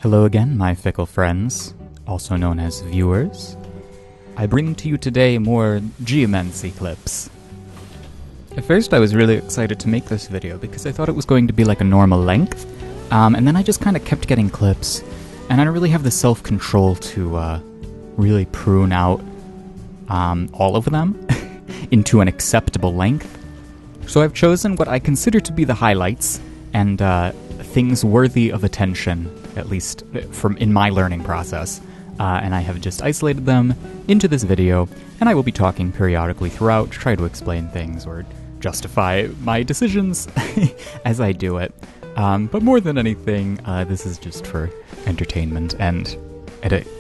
Hello again, my fickle friends, also known as viewers. I bring to you today more Geomancy clips. At first I was really excited to make this video because I thought it was going to be like a normal length, and then I just kind of kept getting clips, and I don't really have the self-control to really prune out all of them into an acceptable length. So I've chosen what I consider to be the highlights, and things worthy of attention, at least from in my learning process, and I have just isolated them into this video, and I will be talking periodically throughout to try to explain things or justify my decisions as I do it. But more than anything, this is just for entertainment and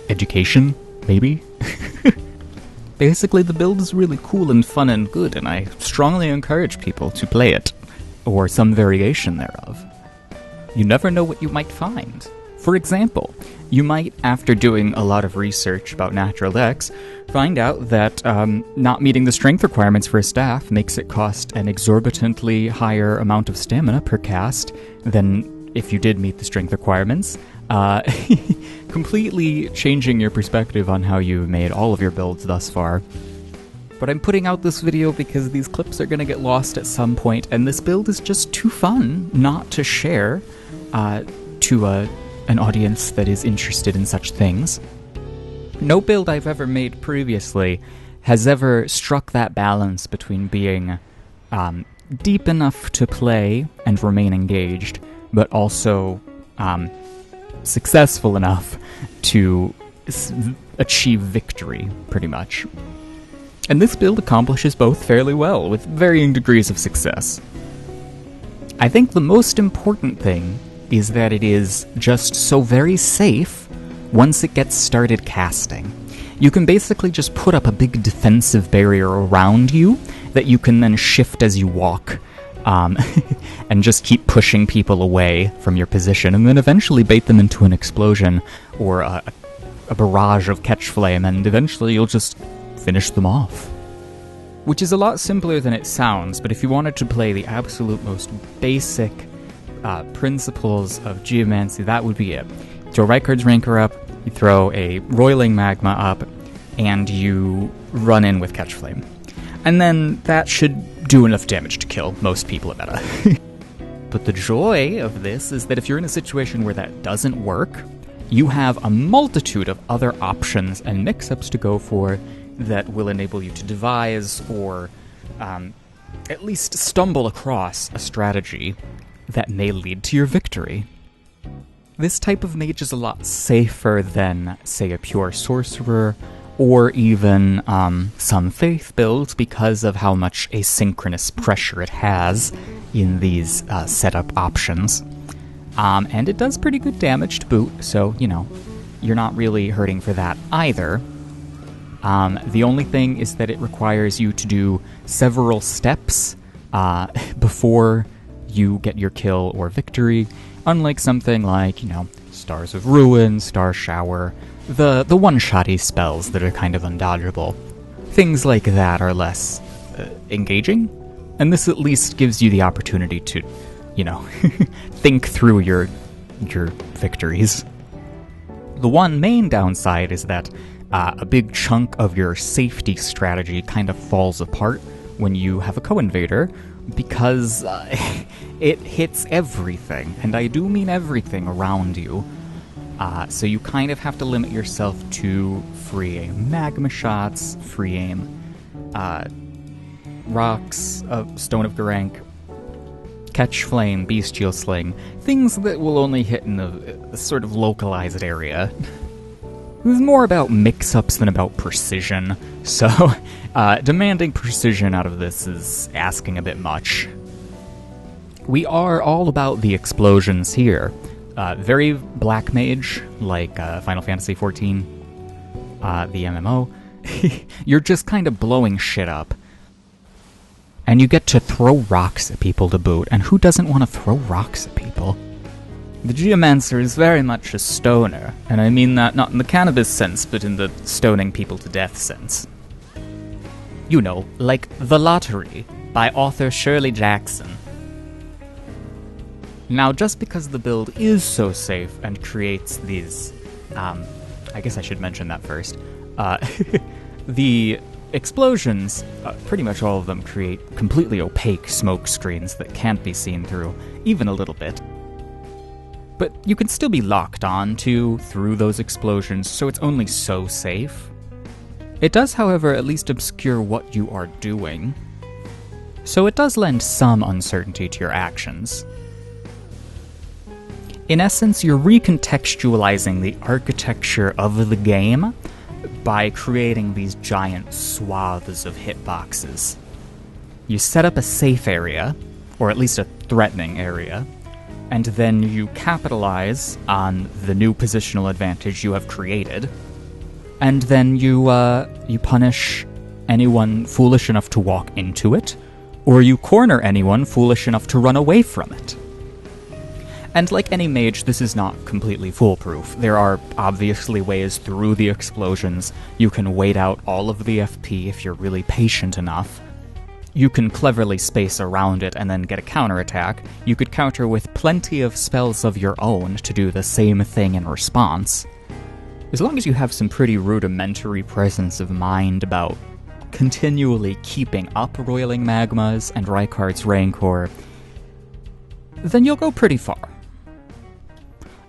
education, maybe? Basically, the build is really cool and fun and good, and I strongly encourage people to play it, or some variation thereof. You never know what you might find. For example, you might, after doing a lot of research about Natural Dex, find out that not meeting the strength requirements for a staff makes it cost an exorbitantly higher amount of stamina per cast than if you did meet the strength requirements, completely changing your perspective on how you made all of your builds thus far. But I'm putting out this video because these clips are going to get lost at some point, and this build is just too fun not to share to an audience that is interested in such things. No build I've ever made previously has ever struck that balance between being deep enough to play and remain engaged, but also successful enough to achieve victory, pretty much. And this build accomplishes both fairly well, with varying degrees of success. I think the most important thing is that it is just so very safe once it gets started casting. You can basically just put up a big defensive barrier around you that you can then shift as you walk, and just keep pushing people away from your position, and then eventually bait them into an explosion or a barrage of catch flame, and eventually you'll just finish them off. Which is a lot simpler than it sounds, but if you wanted to play the absolute most basic principles of Geomancy, that would be it. You throw Rykard's Rancor up, you throw a Roiling Magma up, and you run in with Catch Flame. And then that should do enough damage to kill most people at meta. But the joy of this is that if you're in a situation where that doesn't work, you have a multitude of other options and mix-ups to go for that will enable you to devise or at least stumble across a strategy that may lead to your victory. This type of mage is a lot safer than, say, a pure sorcerer, or even some faith builds because of how much asynchronous pressure it has in these setup options. And it does pretty good damage to boot, so, you know, you're not really hurting for that either. The only thing is that it requires you to do several steps before you get your kill or victory, unlike something like, you know, Stars of Ruin, Star Shower, the one-shotty spells that are kind of undodgeable. Things like that are less engaging, and this at least gives you the opportunity to, you know, think through your victories. The one main downside is that a big chunk of your safety strategy kind of falls apart when you have a co-invader, because it hits everything, and I do mean everything around you. So you kind of have to limit yourself to free aim magma shots, free aim rocks, Stone of Garank, catch flame, bestial sling, things that will only hit in a sort of localized area. It's more about mix-ups than about precision, so demanding precision out of this is asking a bit much. We are all about the explosions here. Very black mage, like Final Fantasy XIV, the MMO. You're just kind of blowing shit up. And you get to throw rocks at people to boot, and who doesn't want to throw rocks at people? The Geomancer is very much a stoner, and I mean that not in the cannabis sense, but in the stoning people to death sense. You know, like The Lottery, by author Shirley Jackson. Now, just because the build is so safe and creates these, I guess I should mention that first, the explosions, pretty much all of them create completely opaque smoke screens that can't be seen through, even a little bit. But you can still be locked on to through those explosions, so it's only so safe. It does, however, at least obscure what you are doing, so it does lend some uncertainty to your actions. In essence, you're recontextualizing the architecture of the game by creating these giant swaths of hitboxes. You set up a safe area, or at least a threatening area, and then you capitalize on the new positional advantage you have created, and then you punish anyone foolish enough to walk into it, or you corner anyone foolish enough to run away from it. And like any mage, this is not completely foolproof. There are obviously ways through the explosions. You can wait out all of the FP if you're really patient enough. You can cleverly space around it and then get a counterattack. You could counter with plenty of spells of your own to do the same thing in response. As long as you have some pretty rudimentary presence of mind about continually keeping up Roiling Magmas and Rykard's Rancor, then you'll go pretty far.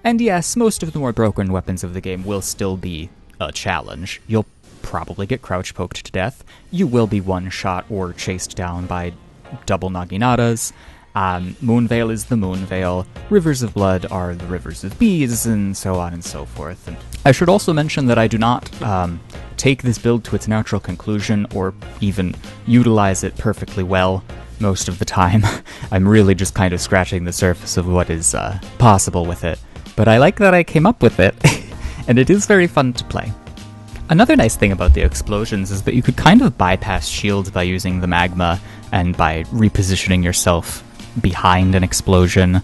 And yes, most of the more broken weapons of the game will still be a challenge. You'll probably get crouch poked to death. You will be one-shot or chased down by double Naginatas. Moonveil is the Moonveil. Rivers of Blood are the Rivers of Bees, and so on and so forth. And I should also mention that I do not take this build to its natural conclusion or even utilize it perfectly well most of the time. I'm really just kind of scratching the surface of what is possible with it. But I like that I came up with it, and it is very fun to play. Another nice thing about the explosions is that you could kind of bypass shields by using the magma and by repositioning yourself behind an explosion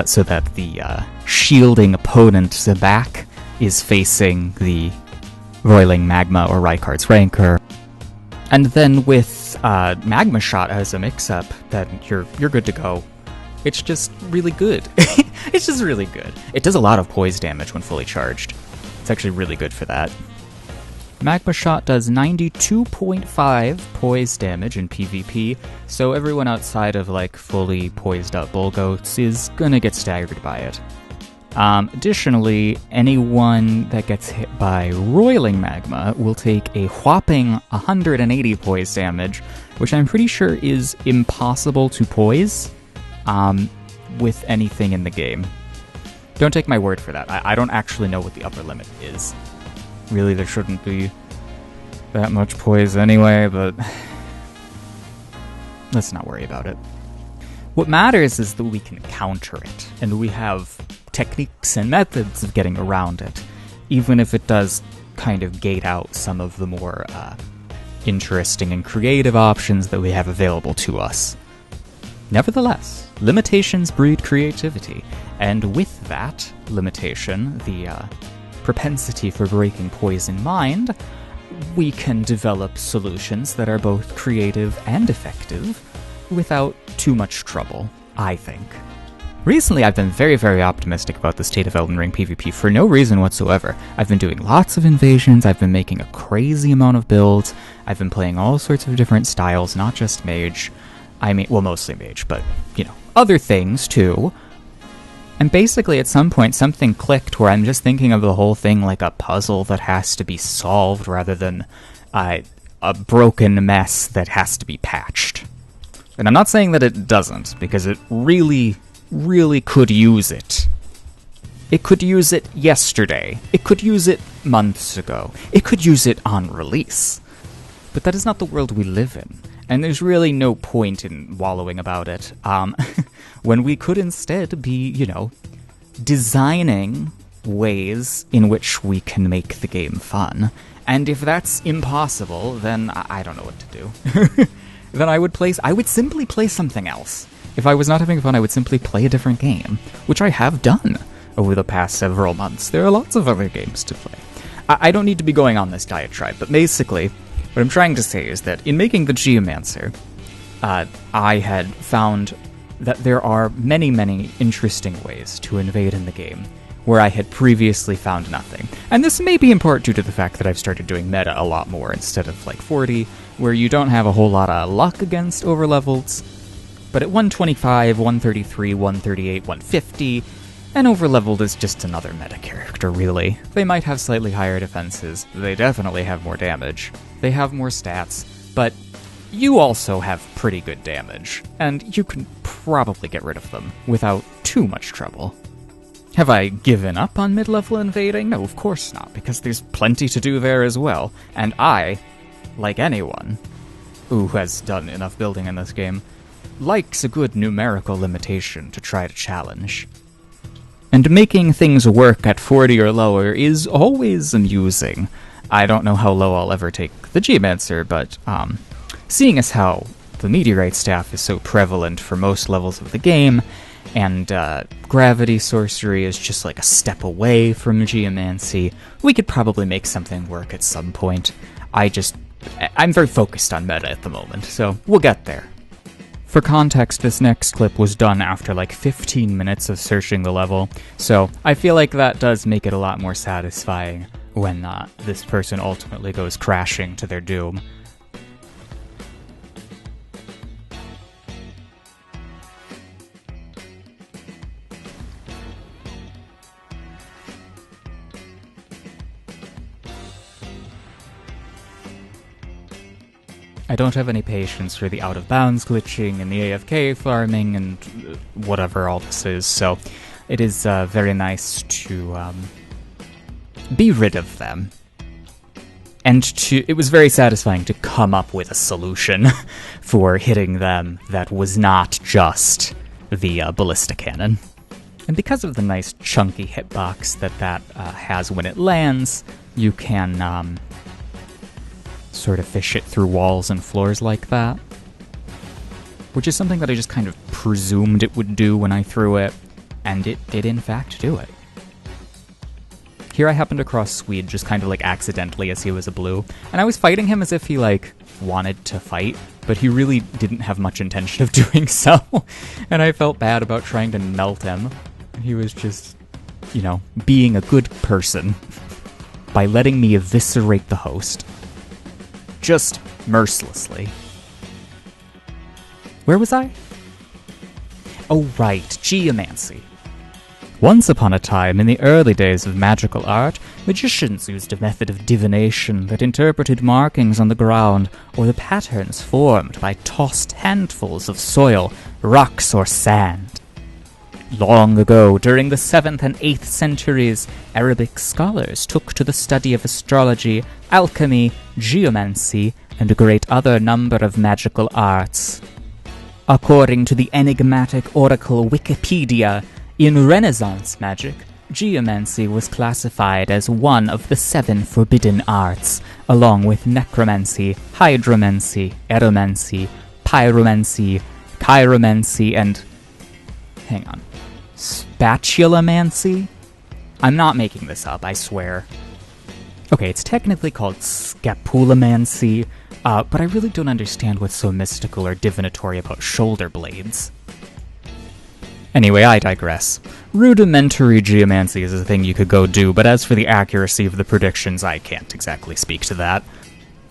so that the shielding opponent's back is facing the Roiling Magma or Rykard's Rancor. And then with Magma Shot as a mix-up, then you're good to go. It's just really good. It's just really good. It does a lot of poise damage when fully charged. It's actually really good for that. Magma Shot does 92.5 poise damage in PvP, so everyone outside of like fully poised up bull goats is gonna get staggered by it. Additionally, anyone that gets hit by Roiling Magma will take a whopping 180 poise damage, which I'm pretty sure is impossible to poise with anything in the game. Don't take my word for that. I don't actually know what the upper limit is. Really, there shouldn't be that much poise anyway, but let's not worry about it. What matters is that we can counter it, and we have techniques and methods of getting around it, even if it does kind of gate out some of the more interesting and creative options that we have available to us. Nevertheless, limitations breed creativity, and with that limitation, the propensity for breaking poise in mind, we can develop solutions that are both creative and effective without too much trouble, I think. Recently, I've been very, very optimistic about the state of Elden Ring PvP for no reason whatsoever. I've been doing lots of invasions, I've been making a crazy amount of builds, I've been playing all sorts of different styles, not just mage. I mean, well, mostly mage, but, you know, other things too. And basically, at some point, something clicked where I'm just thinking of the whole thing like a puzzle that has to be solved rather than a broken mess that has to be patched. And I'm not saying that it doesn't, because it really could use it. It could use it yesterday. It could use it months ago. It could use it on release. But that is not the world we live in. And there's really no point in wallowing about it, when we could instead be, you know, designing ways in which we can make the game fun. And if that's impossible, then I don't know what to do. Then I would simply play something else. If I was not having fun, I would simply play a different game, which I have done over the past several months. There are lots of other games to play. I don't need to be going on this diatribe, but basically, what I'm trying to say is that in making the Geomancer, I had found that there are many, many interesting ways to invade in the game, where I had previously found nothing. And this may be in part due to the fact that I've started doing meta a lot more instead of like 40, where you don't have a whole lot of luck against overlevels. But at 125, 133, 138, 150, an overleveled is just another meta character, really. They might have slightly higher defenses, they definitely have more damage, they have more stats, but you also have pretty good damage, and you can probably get rid of them without too much trouble. Have I given up on mid-level invading? No, of course not, because there's plenty to do there as well, and I, like anyone who has done enough building in this game, likes a good numerical limitation to try to challenge. And making things work at 40 or lower is always amusing. I don't know how low I'll ever take the Geomancer, but seeing as how the Meteorite Staff is so prevalent for most levels of the game, and Gravity Sorcery is just like a step away from Geomancy, we could probably make something work at some point. I'm very focused on meta at the moment, so we'll get there. For context, this next clip was done after like 15 minutes of searching the level, so I feel like that does make it a lot more satisfying when this person ultimately goes crashing to their doom. I don't have any patience for the out-of-bounds glitching and the AFK farming and whatever all this is, so it is very nice to be rid of them. And it was very satisfying to come up with a solution for hitting them that was not just the ballista cannon. And because of the nice chunky hitbox that has when it lands, you can sort of fish it through walls and floors like that. Which is something that I just kind of presumed it would do when I threw it, and it did in fact do it. Here I happened across Swede just kind of like accidentally as he was a blue, and I was fighting him as if he like wanted to fight, but he really didn't have much intention of doing so, and I felt bad about trying to melt him. He was just, being a good person by letting me eviscerate the host. Just mercilessly. Where was I? Oh right, Geomancy. Once upon a time, in the early days of magical art, magicians used a method of divination that interpreted markings on the ground or the patterns formed by tossed handfuls of soil, rocks, or sand. Long ago, during the 7th and 8th centuries, Arabic scholars took to the study of astrology, alchemy, geomancy, and a great other number of magical arts. According to the enigmatic oracle Wikipedia, in Renaissance magic, geomancy was classified as one of the 7 forbidden arts, along with necromancy, hydromancy, eromancy, pyromancy, chiromancy, and... hang on. Spatulamancy? I'm not making this up, I swear. Okay, it's technically called scapulamancy, but I really don't understand what's so mystical or divinatory about shoulder blades. Anyway, I digress. Rudimentary geomancy is a thing you could go do, but as for the accuracy of the predictions, I can't exactly speak to that.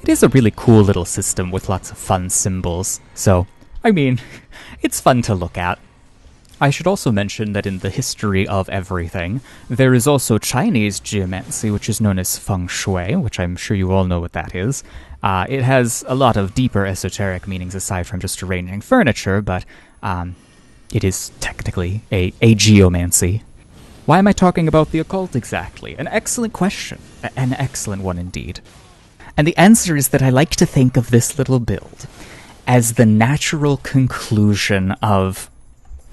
It is a really cool little system with lots of fun symbols, so, it's fun to look at. I should also mention that in the history of everything, there is also Chinese geomancy, which is known as feng shui, which I'm sure you all know what that is. It has a lot of deeper esoteric meanings aside from just arranging furniture, but it is technically a geomancy. Why am I talking about the occult exactly? An excellent question. An excellent one indeed. And the answer is that I like to think of this little build as the natural conclusion of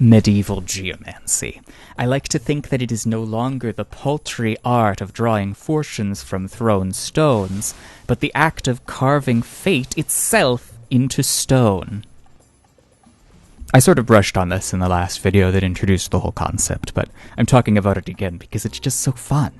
medieval geomancy. I like to think that it is no longer the paltry art of drawing fortunes from thrown stones, but the act of carving fate itself into stone. I sort of brushed on this in the last video that introduced the whole concept, but I'm talking about it again because it's just so fun.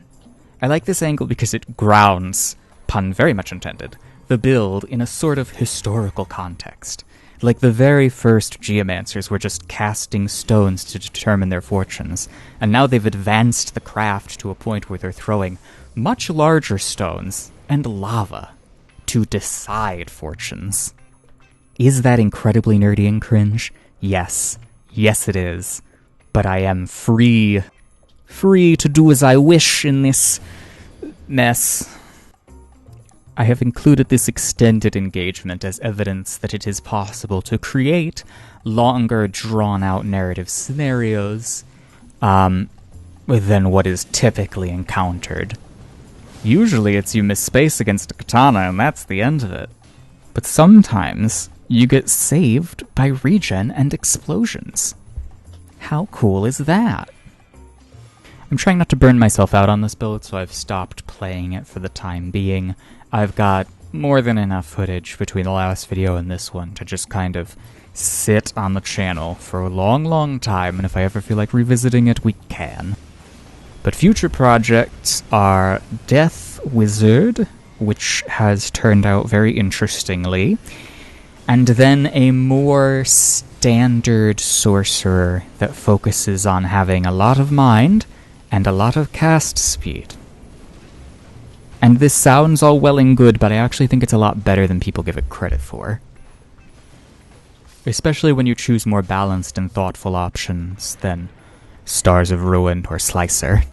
I like this angle because it grounds, pun very much intended, the build in a sort of historical context. Like, the very first geomancers were just casting stones to determine their fortunes, and now they've advanced the craft to a point where they're throwing much larger stones and lava to decide fortunes. Is that incredibly nerdy and cringe? Yes. Yes, it is. But I am free to do as I wish in this mess. I have included this extended engagement as evidence that it is possible to create longer, drawn-out narrative scenarios than what is typically encountered. Usually it's you miss space against a katana and that's the end of it. But sometimes you get saved by regen and explosions. How cool is that? I'm trying not to burn myself out on this build, so I've stopped playing it for the time being. I've got more than enough footage between the last video and this one to just kind of sit on the channel for a long, long time, and if I ever feel like revisiting it, we can. But future projects are Death Wizard, which has turned out very interestingly, and then a more standard sorcerer that focuses on having a lot of mind and a lot of cast speed. And this sounds all well and good, but I actually think it's a lot better than people give it credit for. Especially when you choose more balanced and thoughtful options than Stars of Ruin or Slicer.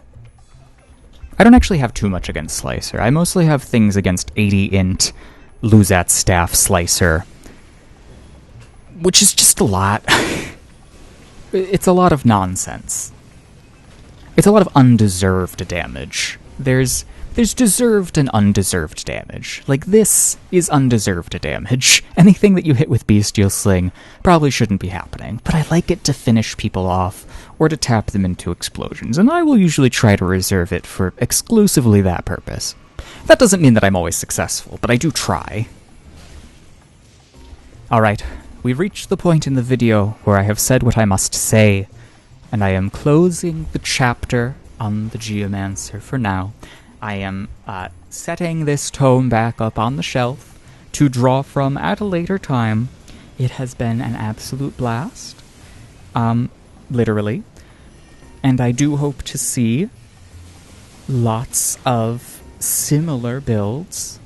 I don't actually have too much against Slicer. I mostly have things against 80 int, Luzat Staff Slicer, which is just a lot. It's a lot of nonsense. It's a lot of undeserved damage. There's deserved and undeserved damage. Like, this is undeserved damage. Anything that you hit with Bestial Sling probably shouldn't be happening, but I like it to finish people off, or to tap them into explosions, and I will usually try to reserve it for exclusively that purpose. That doesn't mean that I'm always successful, but I do try. Alright, we've reached the point in the video where I have said what I must say, and I am closing the chapter on the Geomancer for now. I am setting this tome back up on the shelf to draw from at a later time. It has been an absolute blast. Literally. And I do hope to see lots of similar builds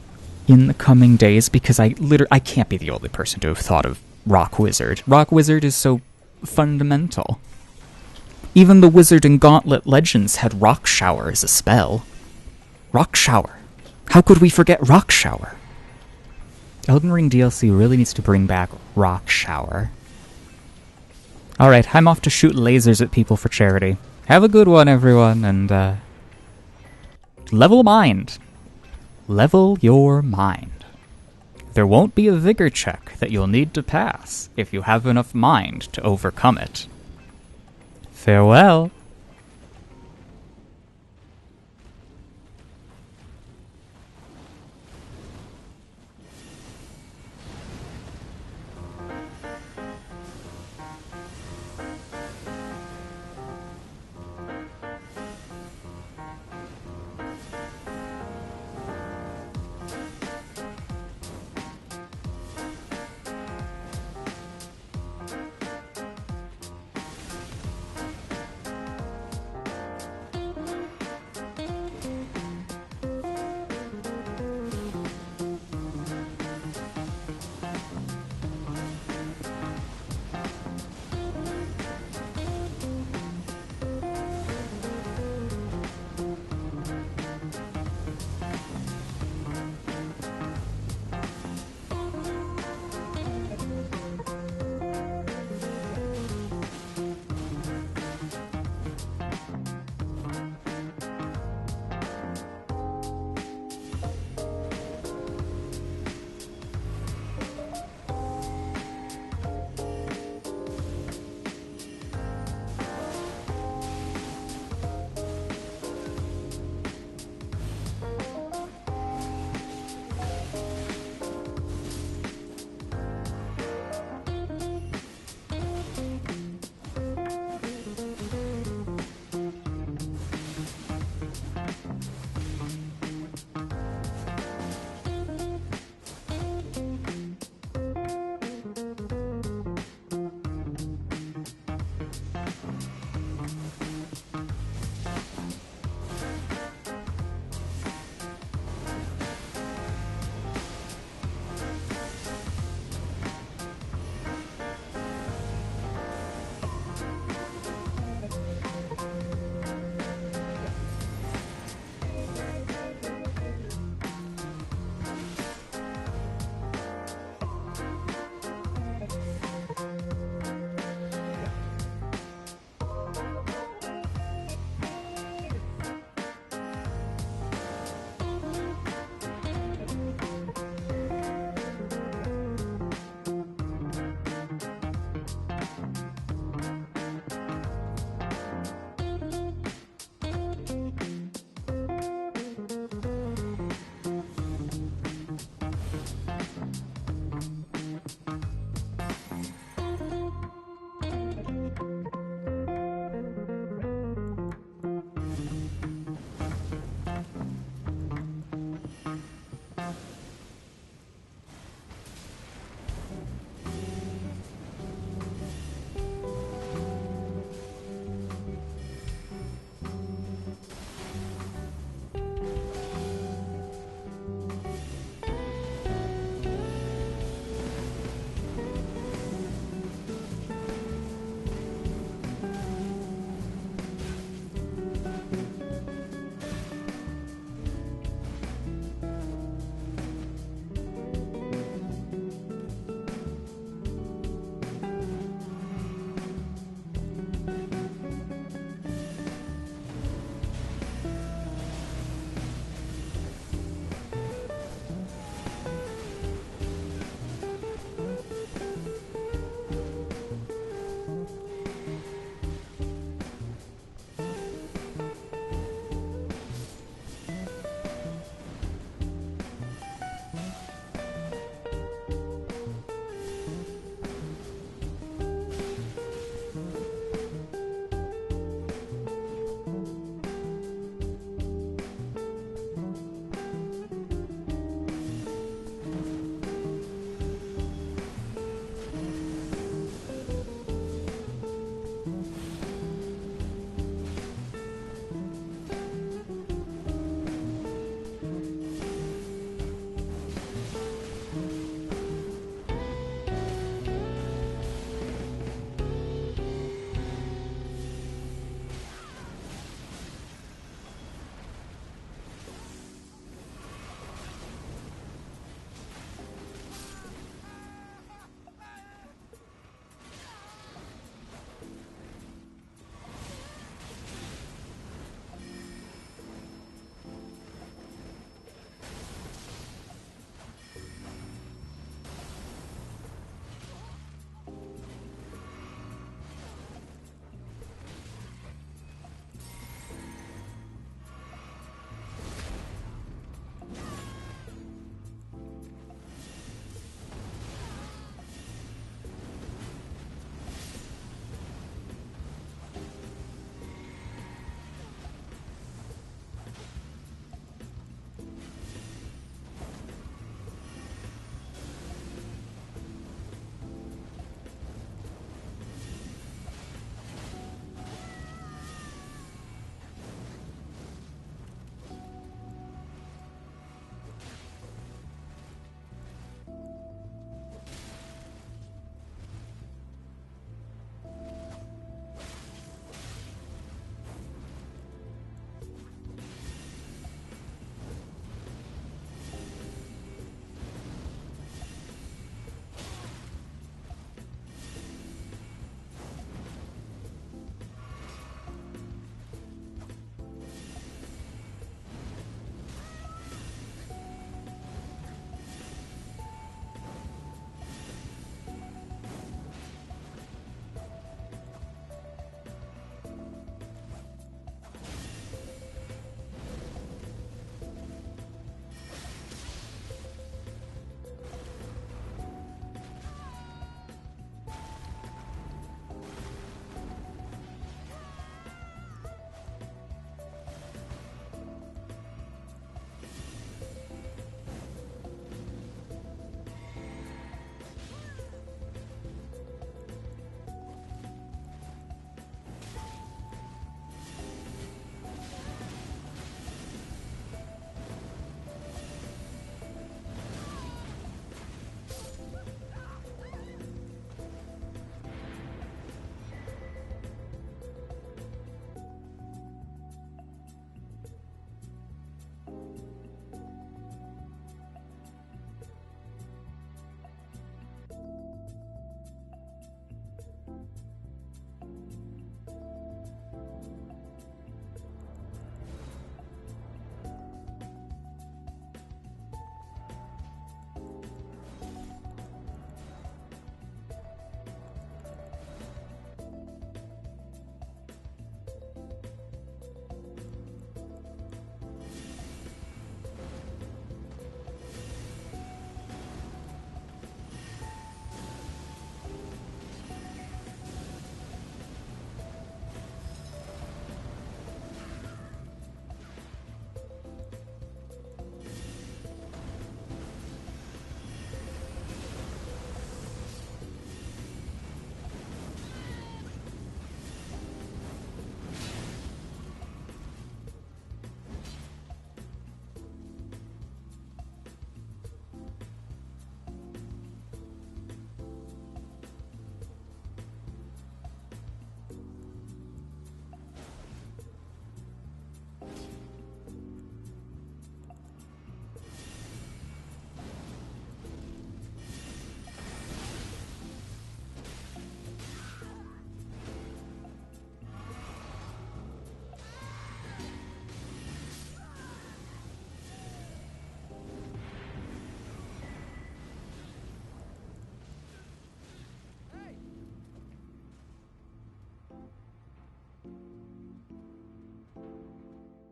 in the coming days, because I can't be the only person to have thought of Rock Wizard. Rock Wizard is so fundamental. Even the Wizard and Gauntlet Legends had Rock Shower as a spell. Rock Shower. How could we forget Rock Shower? Elden Ring DLC really needs to bring back Rock Shower. Alright, I'm off to shoot lasers at people for charity. Have a good one, everyone, and, level mind. Level your mind. There won't be a vigor check that you'll need to pass if you have enough mind to overcome it. Farewell.